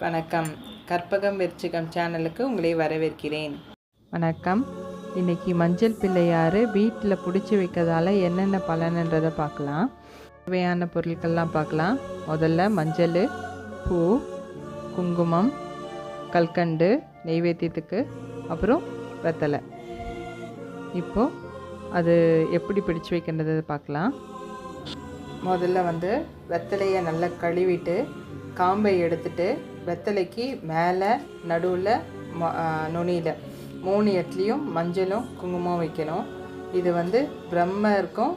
வணக்கம். கற்பகம் விருச்சிகம் சேனலுக்கு உங்களை வரவேற்கிறேன். வணக்கம். இன்றைக்கி மஞ்சள் பிள்ளையார் வீட்டில் பிடிச்சி வைக்கிறதால என்னென்ன பலனுன்றதை பார்க்கலாம். தேவையான பொருட்கள்லாம் பார்க்கலாம். முதல்ல மஞ்சள், பூ, குங்குமம், கல்கண்டு நெய்வேத்தியத்துக்கு, அப்புறம் வெத்தலை. இப்போது அது எப்படி பிடிச்சி வைக்கின்றதை பார்க்கலாம். முதல்ல வெத்தலையை நல்லா கழுவிட்டு காம்பை எடுத்துட்டு வெத்தலைக்கு மேலே, நடுவில், நுனியில் 3 இடத்துலையும் மஞ்சளும் குங்குமம் வைக்கணும். இது பிரம்மருக்கும்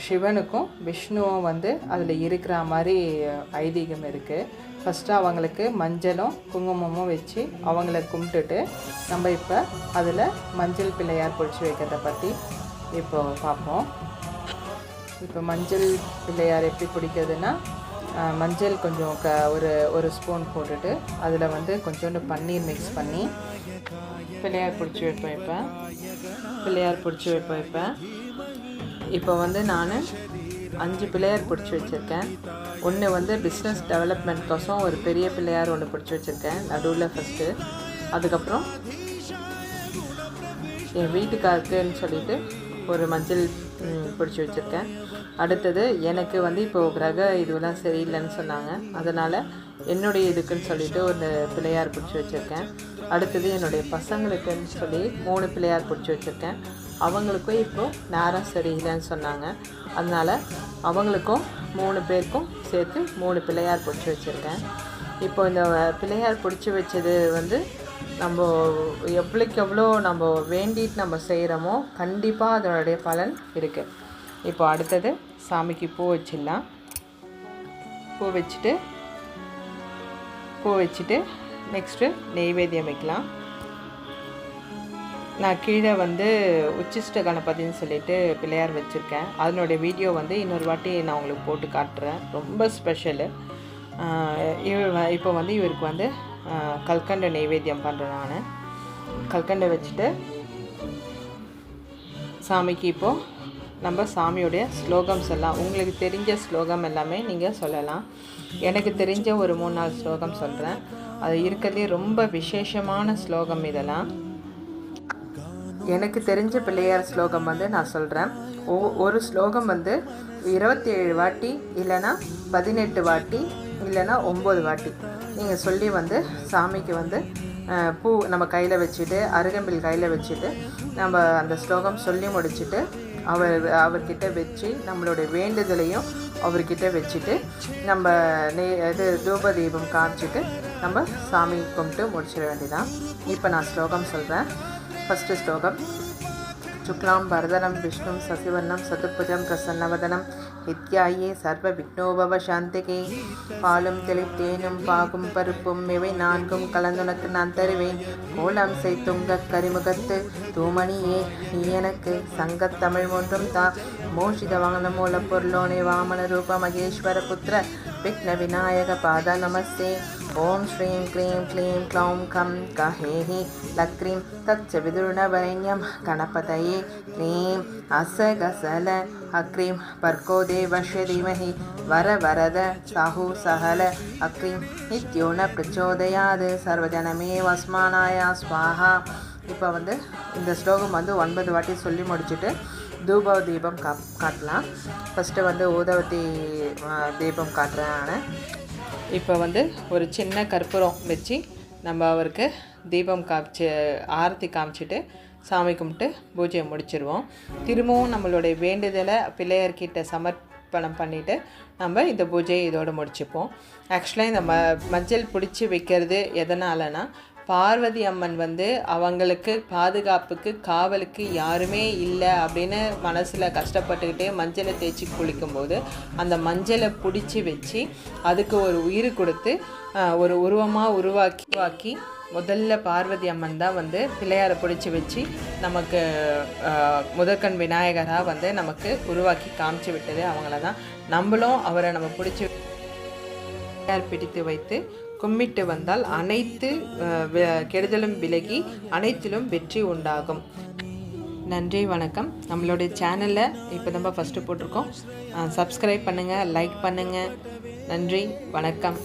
சிவனுக்கும் விஷ்ணுவும் அதில் இருக்கிற மாதிரி ஐதீகம் இருக்குது. ஃபஸ்ட்டு அவங்களுக்கு மஞ்சளும் குங்குமமும் வச்சு அவங்கள கும்பிட்டுட்டு நம்ம இப்போ அதில் மஞ்சள் பிள்ளையார் பிடிச்சி வைக்கிறத பற்றி இப்போ பார்ப்போம். இப்போ மஞ்சள் பிள்ளையார் எப்படி பிடிக்கிறதுனா, மஞ்சள் கொஞ்சம் ஒரு ஸ்பூன் போட்டுட்டு அதில் கொஞ்சோண்டு பன்னீர் மிக்ஸ் பண்ணி பிள்ளையார் பிடிச்சி வைப்பேன். இப்போ நான் 5 பிள்ளையார் பிடிச்சி வச்சுருக்கேன். ஒன்று பிஸ்னஸ் டெவலப்மெண்ட்கோசம் ஒரு பெரிய பிள்ளையார் ஒன்று பிடிச்சி வச்சுருக்கேன் நடுவில் ஃபஸ்ட்டு. அதுக்கப்புறம் என் வீட்டுக்காருக்குன்னு சொல்லிட்டு ஒரு மஞ்சள் பிடிச்சி வச்சுருக்கேன். அடுத்தது எனக்கு இப்போது கிரக இதுவெல்லாம் சரியில்லைன்னு சொன்னாங்க, அதனால் என்னுடைய இதுக்குன்னு சொல்லிட்டு ஒரு பிள்ளையார் பிடிச்சி வச்சுருக்கேன். அடுத்தது என்னுடைய பசங்களுக்குன்னு சொல்லி 3 பிள்ளையார் பிடிச்சி வச்சுருக்கேன். அவங்களுக்கும் இப்போது நேரம் சரியில்லைன்னு சொன்னாங்க, அதனால் அவங்களுக்கும் 3 பேருக்கும் சேர்த்து 3 பிள்ளையார் பிடிச்சி வச்சுருக்கேன். இப்போ இந்த பிள்ளையார் பிடிச்சி வச்சது நம்ம எவ்வளோக்கு எவ்வளோ நம்ம வேண்டிட்டு நம்ம செய்கிறோமோ கண்டிப்பாக அதனுடைய பலன் இருக்குது. இப்போ அடுத்தது சாமிக்கு பூ வச்சிடலாம். பூ வச்சுட்டு நெக்ஸ்ட்டு நெய்வேத்தியம் வைக்கலாம். நான் கீழே உச்சிஷ்ட கணபதின்னு சொல்லிட்டு பிள்ளையார் வச்சுருக்கேன். அதனுடைய வீடியோ இன்னொரு வாட்டி நான் உங்களுக்கு போட்டு காட்டுறேன். ரொம்ப ஸ்பெஷலு. இப்போ இவருக்கு கல்கண்டை நெய்வேத்தியம் பண்ணுறேன். நான் கல்கண்டை வச்சுட்டு சாமிக்கு இப்போது நம்ம சாமியுடைய ஸ்லோகம்ஸ் எல்லாம் உங்களுக்கு தெரிஞ்ச ஸ்லோகம் எல்லாமே நீங்கள் சொல்லலாம். எனக்கு தெரிஞ்ச ஒரு 3-4 ஸ்லோகம் சொல்கிறேன். அது இருக்கிறதுலே ரொம்ப விசேஷமான ஸ்லோகம். இதெல்லாம் எனக்கு தெரிஞ்ச பிள்ளையார் ஸ்லோகம் நான் சொல்கிறேன். ஒரு ஸ்லோகம் 27 வாட்டி இல்லைன்னா 18 வாட்டி இல்லைன்னா 9 வாட்டி நீங்கள் சொல்லி சாமிக்கு பூ நம்ம கையில் வச்சுட்டு, அருகம்பில் கையில் வச்சுட்டு நம்ம அந்த ஸ்லோகம் சொல்லி முடிச்சுட்டு அவர்கிட்ட வச்சு நம்மளுடைய வேண்டுதலையும் அவர்கிட்ட வச்சுட்டு நம்ம தூப தீபம் காமிச்சிட்டு நம்ம சாமி கும்பிட்டு முடிச்சிட வேண்டியதான். இப்போ நான் ஸ்லோகம் சொல்கிறேன். ஃபஸ்ட்டு ஸ்லோகம். சுக்லாம் பரதரம் விஷ்ணும் சசிவர்ணம் சதுர்புஜம் பிரசன்னவதனம் நித்யாயே சர்வ விக்னோபவ சாந்திகே. பாலும் தெளித்தேனும் பாகும் பருப்பும் இவை 4ம் கலந்துனக்கு நான் தருவேன். கோலம் செய்துங்க கரிமுகத்து தூமணியே நீ எனக்கு சங்கத்தமிழ் ஒன்றும் தா. மோஷித வாகன மூல பொருளோனே வாமன ரூப மகேஸ்வர புத்திர விக்ன விநாயக பாத நமஸ்தே. ஓம் ஸ்ரீம் க்ரீம் க்ளீம் க்ளௌம் கம் கஹேஹி லக்ரீம் தச்ச விதுருணவரண்யம் கணபதயே க்ளீம் அசகசல அக்ரீம் பர்கோ தேவஸ்ய தீமஹி வரவரத சாஹு சஹல அக்ரீம் நித்யோன பிரச்சோதயாது சர்வஜனமே வஸ்மானாய ஸ்வாஹா. இப்போ இந்த ஸ்லோகம் 9 வாட்டி சொல்லி முடிச்சுட்டு தூப தீபம் காட்டலாம். ஃபஸ்ட்டு ஊதவத்தி தீபம் காட்டுறேன் நான். இப்போ ஒரு சின்ன கற்பூரம் வச்சு நம்ம அவருக்கு தீபம் ஆரத்தி காமிச்சிட்டு சாமி கும்பிட்டு பூஜையை முடிச்சிடுவோம். திரும்பவும் நம்மளுடைய வேண்டுதலை பிள்ளையார்கிட்ட சமர்ப்பணம் பண்ணிவிட்டு நம்ம இந்த பூஜையை இதோடு முடிச்சுப்போம். ஆக்சுவலாக இந்த மஞ்சள் பிடிச்சி வைக்கிறது எதனாலனா, பார்வதி அம்மன் அவங்களுக்கு பாதுகாப்புக்கு காவலுக்கு யாருமே இல்லை அப்படின்னு மனசில் கஷ்டப்பட்டுக்கிட்டே மஞ்சளை தேய்ச்சி குளிக்கும்போது அந்த மஞ்சளை பிடிச்சி வச்சு அதுக்கு ஒரு உயிர் கொடுத்து ஒரு உருவமாக உருவாக்கி முதல்ல பார்வதி அம்மன் தான் பிள்ளையாரை பிடிச்சி வச்சு நமக்கு முதற்கண் விநாயகராக நமக்கு உருவாக்கி காமிச்சு விட்டது அவங்கள தான். நம்மளும் அவரை நம்ம பிடிச்சி பிடித்து வைத்து கும்பிட்டு வந்தால் அனைத்து கெடுதலும் விலகி அனைத்திலும் வெற்றி உண்டாகும். நன்றி, வணக்கம். நம்மளுடைய சேனலை இப்போ நம்ம ஃபஸ்ட்டு போட்டிருக்கோம். சப்ஸ்கிரைப் பண்ணுங்கள், லைக் பண்ணுங்கள். நன்றி, வணக்கம்.